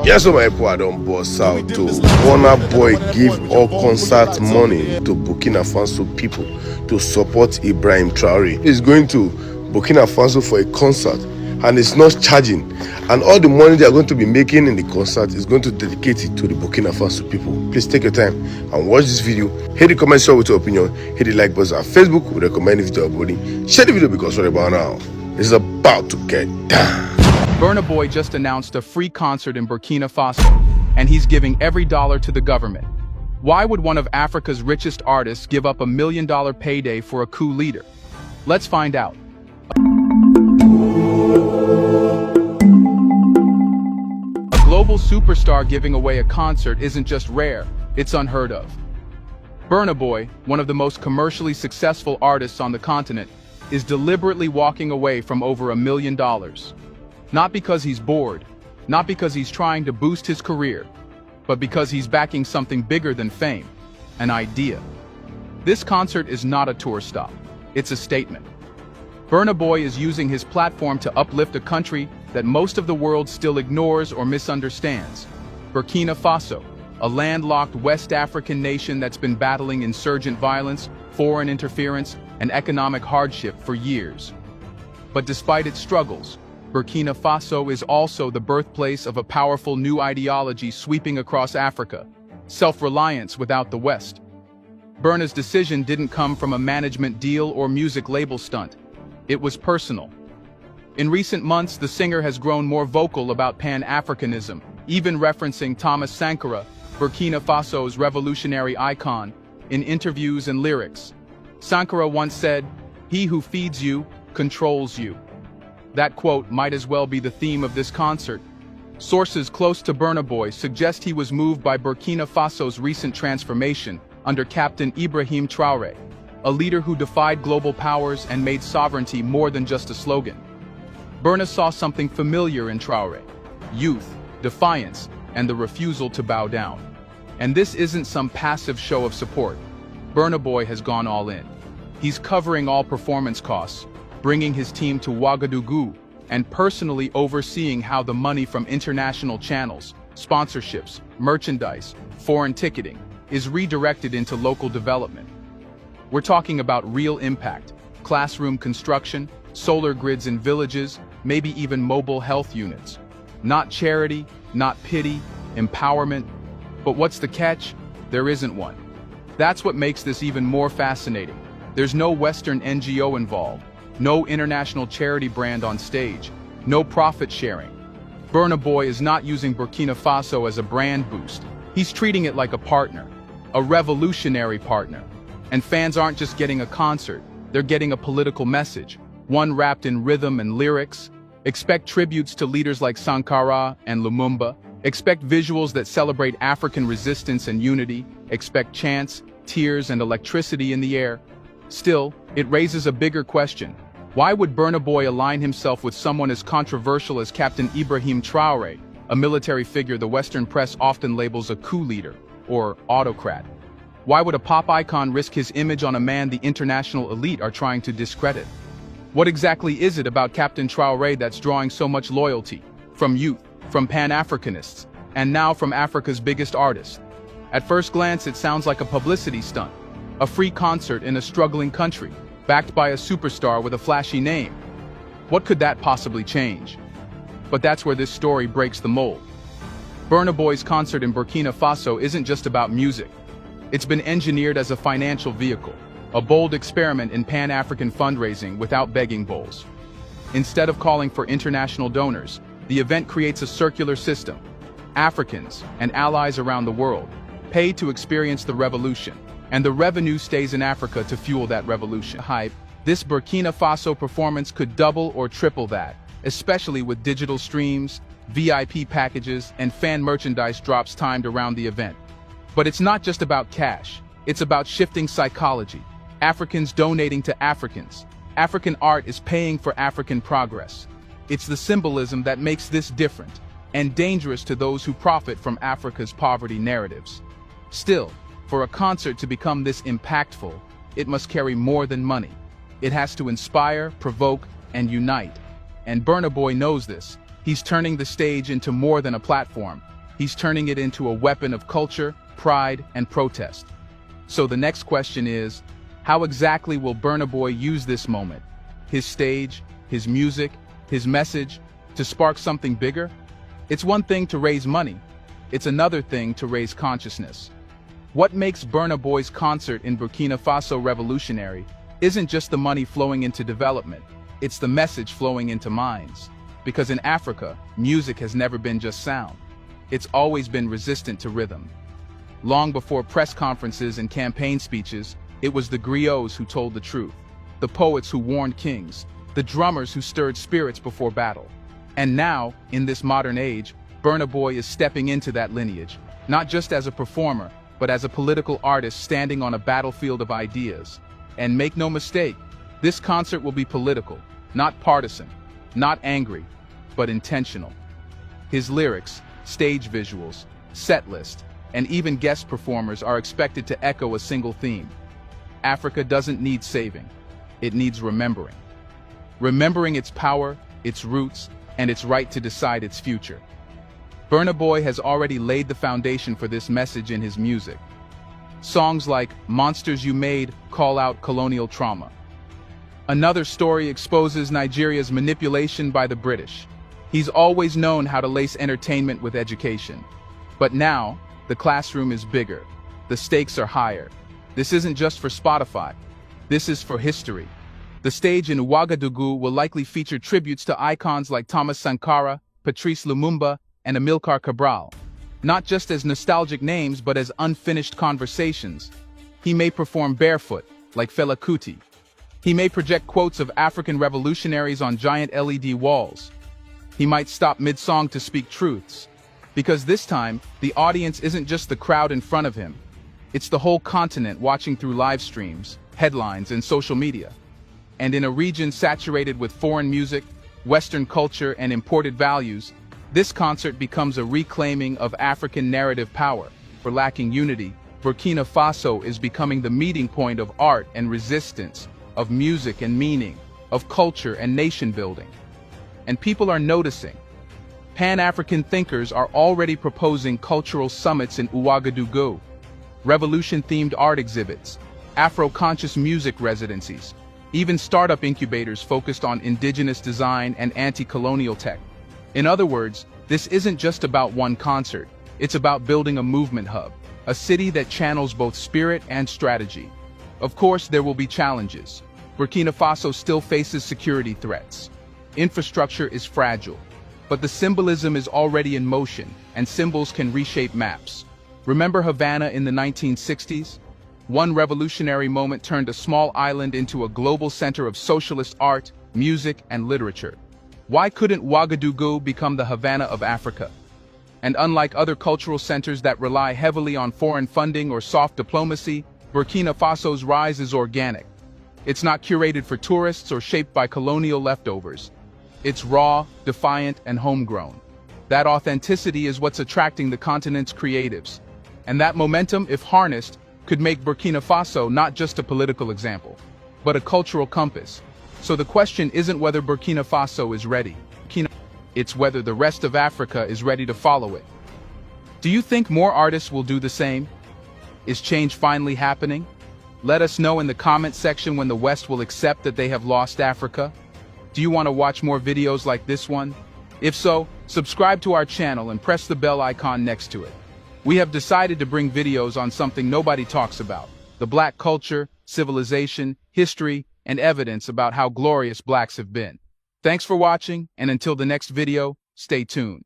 Yes, so my people, I don't boss out to Burna Boy give all concert money to Burkina Faso people to support Ibrahim Traoré. He's going to Burkina Faso for a concert and it's not charging. And all the money they are going to be making in the concert is going to dedicate it to the Burkina Faso people. Please take your time and watch this video. Hit the comment section with your opinion. Hit the like button on Facebook. We recommend the video uploading. Share the video because right about now, it's about to get down. Burna Boy just announced a free concert in Burkina Faso, and he's giving every dollar to the government. Why would one of Africa's richest artists give up $1 million payday for a coup leader? Let's find out. A global superstar giving away a concert isn't just rare, it's unheard of. Burna Boy, one of the most commercially successful artists on the continent, is deliberately walking away from over $1 million. Not because he's bored, not because he's trying to boost his career, but because he's backing something bigger than fame, an idea. This concert is not a tour stop, it's a statement. Burna Boy is using his platform to uplift a country that most of the world still ignores or misunderstands. Burkina Faso, a landlocked West African nation that's been battling insurgent violence, foreign interference, and economic hardship for years. But despite its struggles, Burkina Faso is also the birthplace of a powerful new ideology sweeping across Africa: self-reliance without the West. Burna's decision didn't come from a management deal or music label stunt. It was personal. In recent months, the singer has grown more vocal about Pan-Africanism, even referencing Thomas Sankara, Burkina Faso's revolutionary icon, in interviews and lyrics. Sankara once said, "He who feeds you, controls you." That quote might as well be the theme of this concert. Sources close to Burna Boy suggest he was moved by Burkina Faso's recent transformation under Captain Ibrahim Traoré, a leader who defied global powers and made sovereignty more than just a slogan. Burna saw something familiar in Traoré: youth, defiance, and the refusal to bow down. And this isn't some passive show of support. Burna Boy has gone all in. He's covering all performance costs, bringing his team to Ouagadougou, and personally overseeing how the money from international channels, sponsorships, merchandise, foreign ticketing, is redirected into local development. We're talking about real impact: classroom construction, solar grids in villages, maybe even mobile health units. Not charity, not pity, empowerment. But what's the catch? There isn't one. That's what makes this even more fascinating. There's no Western NGO involved. No international charity brand on stage, no profit sharing. Burna Boy is not using Burkina Faso as a brand boost. He's treating it like a partner, a revolutionary partner. And fans aren't just getting a concert, they're getting a political message, one wrapped in rhythm and lyrics. Expect tributes to leaders like Sankara and Lumumba. Expect visuals that celebrate African resistance and unity. Expect chants, tears, and electricity in the air. Still, it raises a bigger question. Why would Burna Boy align himself with someone as controversial as Captain Ibrahim Traoré, a military figure the Western press often labels a coup leader, or autocrat? Why would a pop icon risk his image on a man the international elite are trying to discredit? What exactly is it about Captain Traoré that's drawing so much loyalty? From youth, from Pan-Africanists, and now from Africa's biggest artist. At first glance, it sounds like a publicity stunt. A free concert in a struggling country, backed by a superstar with a flashy name. What could that possibly change? But that's where this story breaks the mold. Burna Boy's concert in Burkina Faso isn't just about music. It's been engineered as a financial vehicle, a bold experiment in Pan-African fundraising without begging bowls. Instead of calling for international donors, the event creates a circular system. Africans and allies around the world pay to experience the revolution, and the revenue stays in Africa to fuel that revolution. This Burkina Faso performance could double or triple that, especially with digital streams, VIP packages, and fan merchandise drops timed around the event. But it's not just about cash, it's about shifting psychology. Africans donating to Africans. African art is paying for African progress. It's the symbolism that makes this different, and dangerous to those who profit from Africa's poverty narratives. Still, for a concert to become this impactful, it must carry more than money. It has to inspire, provoke, and unite. And Burna Boy knows this. He's turning the stage into more than a platform. He's turning it into a weapon of culture, pride, and protest. So the next question is, how exactly will Burna Boy use this moment, his stage, his music, his message, to spark something bigger? It's one thing to raise money. It's another thing to raise consciousness. What makes Burna Boy's concert in Burkina Faso revolutionary isn't just the money flowing into development, it's the message flowing into minds. Because in Africa, music has never been just sound. It's always been resistant to rhythm. Long before press conferences and campaign speeches, it was the griots who told the truth, the poets who warned kings, the drummers who stirred spirits before battle. And now, in this modern age, Burna Boy is stepping into that lineage, not just as a performer, but as a political artist standing on a battlefield of ideas. And make no mistake, this concert will be political, not partisan, not angry, but intentional. His lyrics, stage visuals, set list, and even guest performers are expected to echo a single theme. Africa doesn't need saving, it needs remembering. Remembering its power, its roots, and its right to decide its future. Burna Boy has already laid the foundation for this message in his music. Songs like Monsters You Made call out colonial trauma. Another story exposes Nigeria's manipulation by the British. He's always known how to lace entertainment with education. But now, the classroom is bigger. The stakes are higher. This isn't just for Spotify. This is for history. The stage in Ouagadougou will likely feature tributes to icons like Thomas Sankara, Patrice Lumumba, and Amilcar Cabral. Not just as nostalgic names, but as unfinished conversations. He may perform barefoot, like Fela Kuti. He may project quotes of African revolutionaries on giant LED walls. He might stop mid-song to speak truths. Because this time, the audience isn't just the crowd in front of him. It's the whole continent watching through live streams, headlines, and social media. And in a region saturated with foreign music, Western culture, and imported values, this concert becomes a reclaiming of African narrative power. For lacking unity, Burkina Faso is becoming the meeting point of art and resistance, of music and meaning, of culture and nation building. And people are noticing. Pan-African thinkers are already proposing cultural summits in Ouagadougou, revolution-themed art exhibits, Afro-conscious music residencies, even startup incubators focused on indigenous design and anti-colonial tech. In other words, this isn't just about one concert, it's about building a movement hub, a city that channels both spirit and strategy. Of course, there will be challenges. Burkina Faso still faces security threats. Infrastructure is fragile. But the symbolism is already in motion, and symbols can reshape maps. Remember Havana in the 1960s? One revolutionary moment turned a small island into a global center of socialist art, music, and literature. Why couldn't Ouagadougou become the Havana of Africa? And unlike other cultural centers that rely heavily on foreign funding or soft diplomacy, Burkina Faso's rise is organic. It's not curated for tourists or shaped by colonial leftovers. It's raw, defiant, and homegrown. That authenticity is what's attracting the continent's creatives. And that momentum, if harnessed, could make Burkina Faso not just a political example, but a cultural compass. So the question isn't whether Burkina Faso is ready. It's whether the rest of Africa is ready to follow it. Do you think more artists will do the same? Is change finally happening? Let us know in the comment section when the West will accept that they have lost Africa. Do you want to watch more videos like this one? If so, subscribe to our channel and press the bell icon next to it. We have decided to bring videos on something nobody talks about: the Black culture, civilization, history, and evidence about how glorious Blacks have been. Thanks for watching, and until the next video, stay tuned.